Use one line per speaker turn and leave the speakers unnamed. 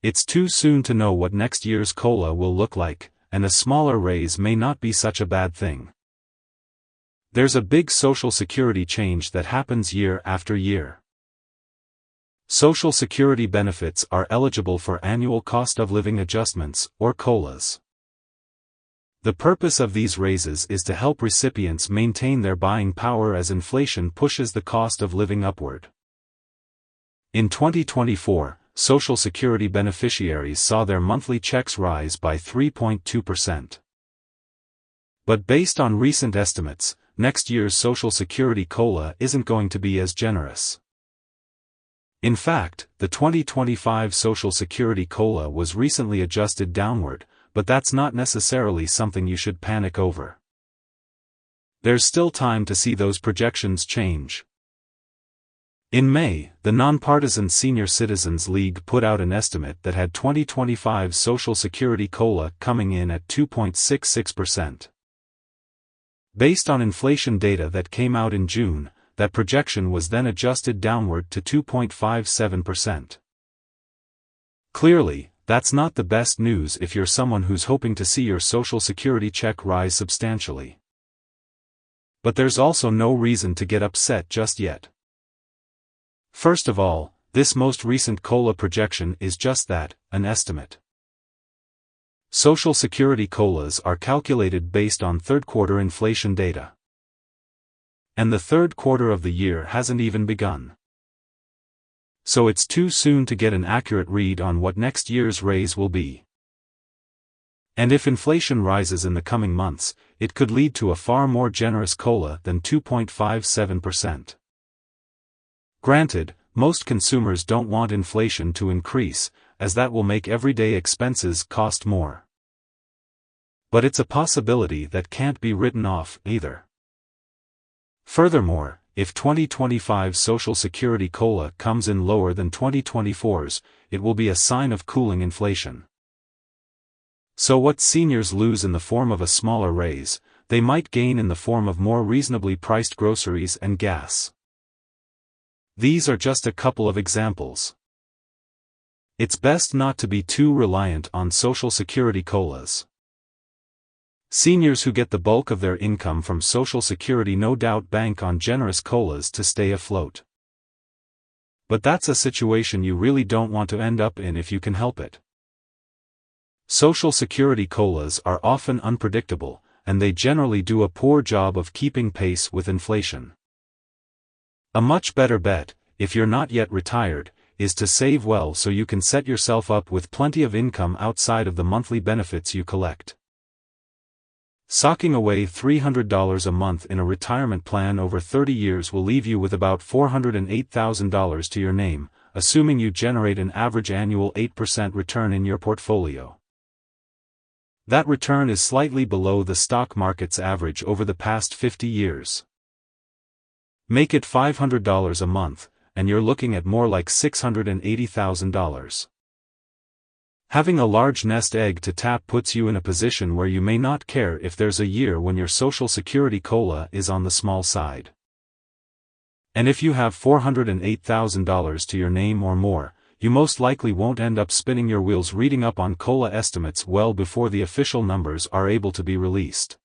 It's too soon to know what next year's COLA will look like, and a smaller raise may not be such a bad thing. There's a big Social Security change that happens year after year. Social Security benefits are eligible for annual cost of living adjustments, or COLAs. The purpose of these raises is to help recipients maintain their buying power as inflation pushes the cost of living upward. In 2024, Social Security beneficiaries saw their monthly checks rise by 3.2%. But based on recent estimates, next year's Social Security COLA isn't going to be as generous. In fact, the 2025 Social Security COLA was recently adjusted downward, but that's not necessarily something you should panic over. There's still time to see those projections change. In May, the nonpartisan Senior Citizens League put out an estimate that had 2025 Social Security COLA coming in at 2.66%. Based on inflation data that came out in June, that projection was then adjusted downward to 2.57%. Clearly, that's not the best news if you're someone who's hoping to see your Social Security check rise substantially. But there's also no reason to get upset just yet. First of all, this most recent COLA projection is just that, an estimate. Social Security COLAs are calculated based on third-quarter inflation data. And the third quarter of the year hasn't even begun. So it's too soon to get an accurate read on what next year's raise will be. And if inflation rises in the coming months, it could lead to a far more generous COLA than 2.57%. Granted, most consumers don't want inflation to increase, as that will make everyday expenses cost more. But it's a possibility that can't be written off, either. Furthermore, if 2025 Social Security COLA comes in lower than 2024's, it will be a sign of cooling inflation. So what seniors lose in the form of a smaller raise, they might gain in the form of more reasonably priced groceries and gas. These are just a couple of examples. It's best not to be too reliant on Social Security COLAs. Seniors who get the bulk of their income from Social Security no doubt bank on generous COLAs to stay afloat. But that's a situation you really don't want to end up in if you can help it. Social Security COLAs are often unpredictable, and they generally do a poor job of keeping pace with inflation. A much better bet, if you're not yet retired, is to save well so you can set yourself up with plenty of income outside of the monthly benefits you collect. Socking away $300 a month in a retirement plan over 30 years will leave you with about $408,000 to your name, assuming you generate an average annual 8% return in your portfolio. That return is slightly below the stock market's average over the past 50 years. Make it $500 a month, and you're looking at more like $680,000. Having a large nest egg to tap puts you in a position where you may not care if there's a year when your Social Security COLA is on the small side. And if you have $408,000 to your name or more, you most likely won't end up spinning your wheels reading up on COLA estimates well before the official numbers are able to be released.